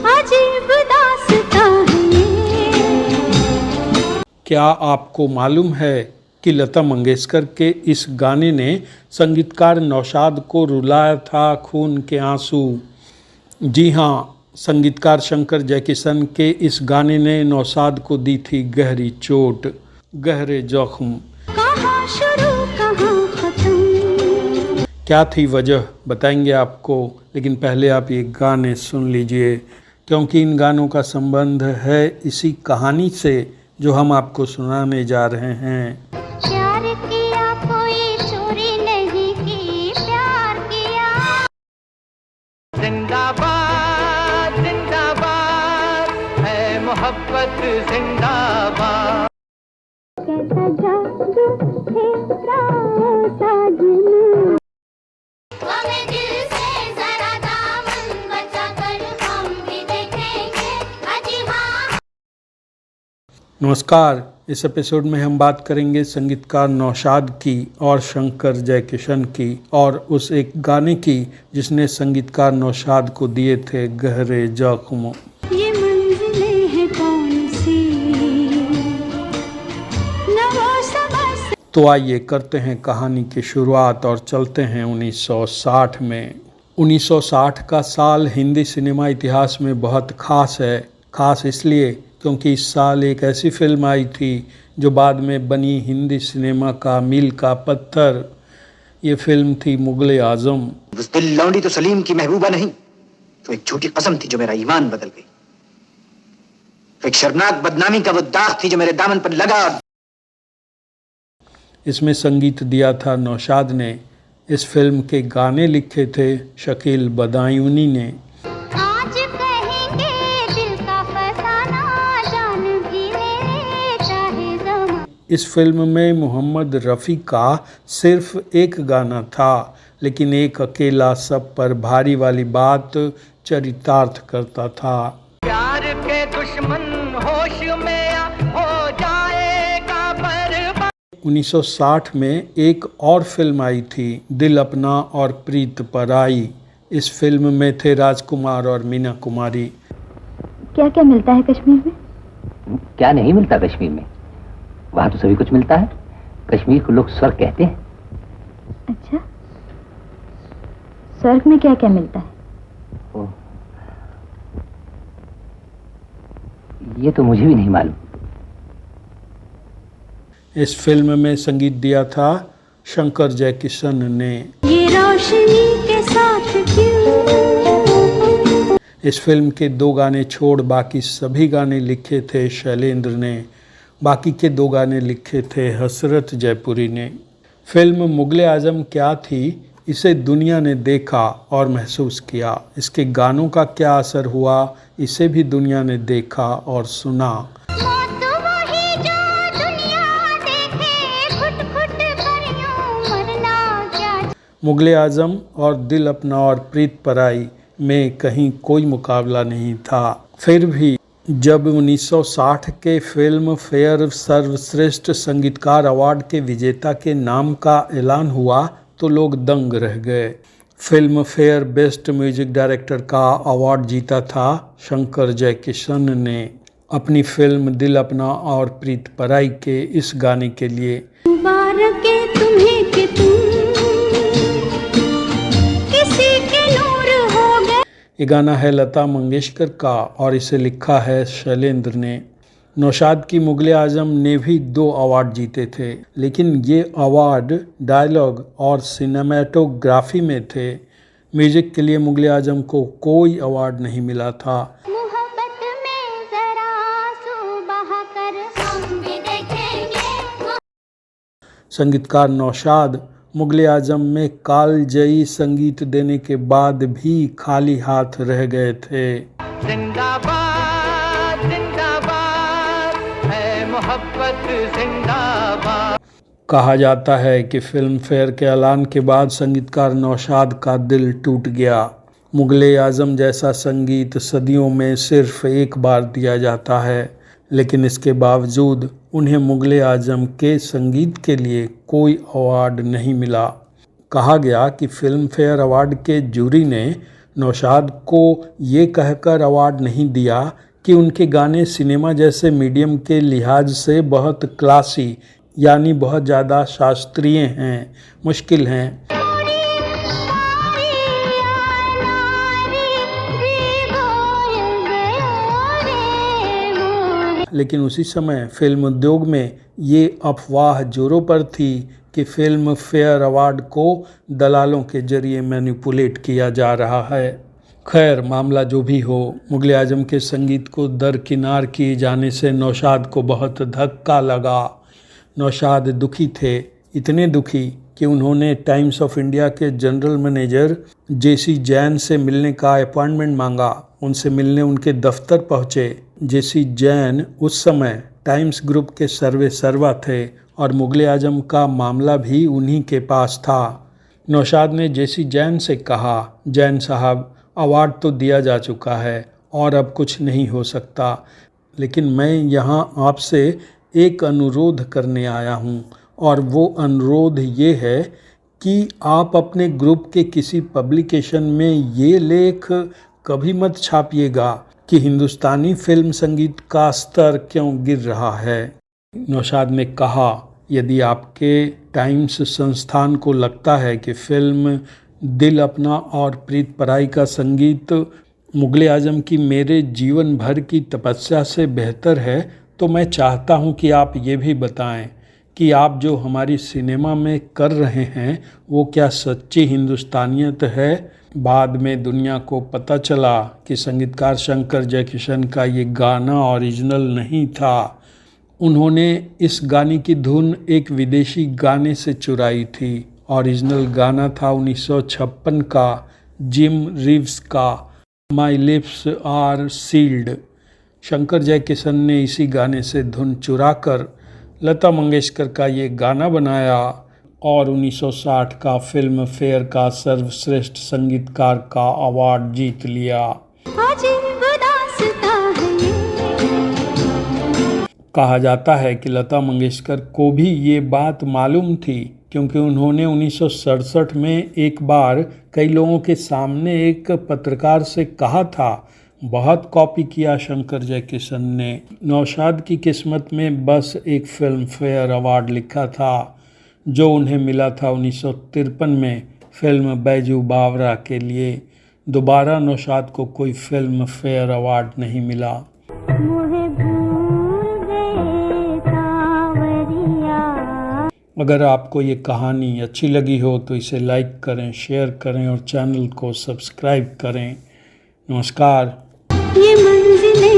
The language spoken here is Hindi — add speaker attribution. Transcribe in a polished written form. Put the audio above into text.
Speaker 1: अजीब दास्तां है ये।
Speaker 2: क्या आपको मालूम है कि लता मंगेशकर के इस गाने ने संगीतकार नौशाद को रुलाया था खून के आंसू। जी हाँ, संगीतकार शंकर जयकिशन के इस गाने ने नौशाद को दी थी गहरी चोट, गहरे जख्म।
Speaker 1: कहाँ शुरू कहाँ खत्म।
Speaker 2: क्या थी वजह बताएंगे आपको, लेकिन पहले आप ये गाने सुन लीजिए, क्योंकि इन गानों का संबंध है इसी कहानी से जो हम आपको सुनाने जा रहे हैं।
Speaker 1: प्यार किया कोई चोरी नहीं की, प्यार किया।
Speaker 3: जिंदाबाद जिंदाबाद है मोहब्बत जिंदाबाद।
Speaker 1: कैसा जादू है साजन। हमें दिल से जरा दामन बचा कर हम भी देखेंगे। अजी हाँ।
Speaker 2: नमस्कार, इस एपिसोड में हम बात करेंगे संगीतकार नौशाद की और शंकर जयकिशन की, और उस एक गाने की जिसने संगीतकार नौशाद को दिए थे गहरे जख्म।
Speaker 1: ये मंजिलें हैं कौन सी, न वो समझ।
Speaker 2: तो आइए करते हैं कहानी की शुरुआत और चलते हैं 1960 में। 1960 का साल हिंदी सिनेमा इतिहास में बहुत खास है। खास इसलिए क्योंकि इस साल एक ऐसी फिल्म आई थी जो बाद में बनी हिंदी सिनेमा का मील का पत्थर। ये फिल्म थी मुगले आजम।
Speaker 4: बुज़दिल लौंडी तो सलीम की महबूबा नहीं, तो एक झूठी कसम थी जो मेरा ईमान बदल गई। एक शर्मनाक बदनामी का वो दाग थी जो मेरे दामन पर लगा।
Speaker 2: इसमें संगीत दिया था नौशाद ने। इस फिल्म के गाने लिखे थे शकील बदायूनी ने।
Speaker 1: आज कहेंगे दिल का फसाना, जान भी ले ले चाहे ज़माना।
Speaker 2: इस फिल्म में मोहम्मद रफ़ी का सिर्फ एक गाना था, लेकिन एक अकेला सब पर भारी वाली बात चरितार्थ करता था।
Speaker 3: प्यार के दुश्मन होश में हो जाएगा बर्बाद।
Speaker 2: 1960 में एक और फिल्म आई थी, दिल अपना और प्रीत पराई। इस फिल्म में थे राजकुमार और मीना कुमारी।
Speaker 5: क्या क्या मिलता है कश्मीर में?
Speaker 6: क्या नहीं मिलता कश्मीर में? वहाँ तो सभी कुछ मिलता है। कश्मीर को लोग स्वर्ग कहते हैं।
Speaker 5: अच्छा, स्वर्ग में क्या क्या मिलता है?
Speaker 6: ओह, ये तो मुझे भी नहीं मालूम।
Speaker 2: इस फिल्म में संगीत दिया था शंकर जयकिशन ने।
Speaker 1: ये रोशनी के साथ क्यों।
Speaker 2: इस फिल्म के 2 गाने छोड़ बाकी सभी गाने लिखे थे शैलेंद्र ने। बाकी के 2 गाने लिखे थे हसरत जयपुरी ने। फिल्म मुगले आजम क्या थी, इसे दुनिया ने देखा और महसूस किया। इसके गानों का क्या असर हुआ, इसे भी दुनिया ने देखा और सुना।
Speaker 1: मौत वही जो दुनिया देखे, घुट घुट कर यूं मरना क्या।
Speaker 2: मुगले आजम और दिल अपना और प्रीत पराई में कहीं कोई मुकाबला नहीं था। फिर भी जब 1960 के फिल्म फेयर सर्वश्रेष्ठ संगीतकार अवार्ड के विजेता के नाम का ऐलान हुआ तो लोग दंग रह गए। Film fair best music director का अवार्ड जीता था शंकर जयकिशन ने अपनी फिल्म दिल अपना और प्रीत पराई के इस गाने के लिए।
Speaker 1: मुबारक है तुम्हें कि तुम किसी के नूर हो गए।
Speaker 2: ये गाना है लता मंगेशकर का और इसे लिखा है शैलेंद्र ने। नौशाद की मुगले आजम ने भी 2 अवार्ड जीते थे, लेकिन ये अवार्ड डायलॉग और सिनेमेटोग्राफी में थे। म्यूजिक के लिए मुगले आजम को कोई अवार्ड नहीं मिला था।
Speaker 1: मोहब्बत में जरा आंसू बहा कर हम भी देखेंगे।
Speaker 2: संगीतकार नौशाद मुगले आजम में कालजयी संगीत देने के बाद भी खाली हाथ रह गए थे।
Speaker 3: जिंदाबाद जिंदाबाद है मोहब्बत जिंदाबाद।
Speaker 2: कहा जाता है कि फिल्म फेयर के ऐलान के बाद संगीतकार नौशाद का दिल टूट गया। मुगले आजम जैसा संगीत सदियों में सिर्फ एक बार दिया जाता है, लेकिन इसके बावजूद उन्हें मुगले आजम के संगीत के लिए कोई अवार्ड नहीं मिला। कहा गया कि फिल्म फेयर अवार्ड के जूरी ने नौशाद को ये कहकर अवार्ड नहीं दिया कि उनके गाने सिनेमा जैसे मीडियम के लिहाज से बहुत क्लासी यानी बहुत ज़्यादा शास्त्रीय हैं, मुश्किल हैं। लेकिन उसी समय फिल्म उद्योग में ये अफवाह जोरों पर थी कि फिल्म फेयर अवार्ड को दलालों के जरिए मैनिपुलेट किया जा रहा है। खैर, मामला जो भी हो, मुगल आजम के संगीत को दरकिनार किए जाने से नौशाद को बहुत धक्का लगा। नौशाद दुखी थे, इतने दुखी कि उन्होंने टाइम्स ऑफ इंडिया के जनरल मैनेजर जेसी जैन से मिलने का अपॉइंटमेंट मांगा। उनसे मिलने उनके दफ्तर पहुंचे। जेसी जैन उस समय टाइम्स ग्रुप के सर्वा थे और मुगल आजम का मामला भी उन्हीं के पास था। नौशाद ने जेसी जैन से कहा, जैन साहब, अवार्ड तो दिया जा चुका है और अब कुछ नहीं हो सकता, लेकिन मैं यहाँ आपसे एक अनुरोध करने आया हूँ और वो अनुरोध ये है कि आप अपने ग्रुप के किसी पब्लिकेशन में ये लेख कभी मत छापिएगा कि हिंदुस्तानी फिल्म संगीत का स्तर क्यों गिर रहा है। नौशाद ने कहा, यदि आपके टाइम्स संस्थान को लगता है कि फिल्म दिल अपना और प्रीत पराई का संगीत मुगल आजम की मेरे जीवन भर की तपस्या से बेहतर है, तो मैं चाहता हूं कि आप ये भी बताएं कि आप जो हमारी सिनेमा में कर रहे हैं वो क्या सच्ची हिंदुस्तानियत है। बाद में दुनिया को पता चला कि संगीतकार शंकर जयकिशन का ये गाना ओरिजिनल नहीं था। उन्होंने इस गाने की धुन एक विदेशी गाने से चुराई थी। ओरिजिनल गाना था 1956 का जिम रीव्स का my lips are sealed. Shankar Jaikishan ने इसी गाने से धुन चुराकर लता मंगेशकर का ये गाना बनाया और 1960 का फिल्म फेयर का सर्वश्रेष्ठ संगीतकार का अवार्ड जीत लिया। कहा जाता है कि लता मंगेशकर को भी ये बात मालूम थी, क्योंकि उन्होंने 1967 में एक बार कई लोगों के सामने एक पत्रकार से कहा था, बहुत कॉपी किया शंकर जयकिशन ने। नौशाद की किस्मत में बस एक फिल्म फेयर अवार्ड लिखा था, जो उन्हें मिला था 1953 में फिल्म बैजू बावरा के लिए। दोबारा नौशाद को कोई फिल्म फेयर अवार्ड नहीं मिला। अगर आपको ये कहानी अच्छी लगी हो तो इसे लाइक करें, शेयर करें और चैनल को सब्सक्राइब करें। नमस्कार।
Speaker 1: ये मंजिलें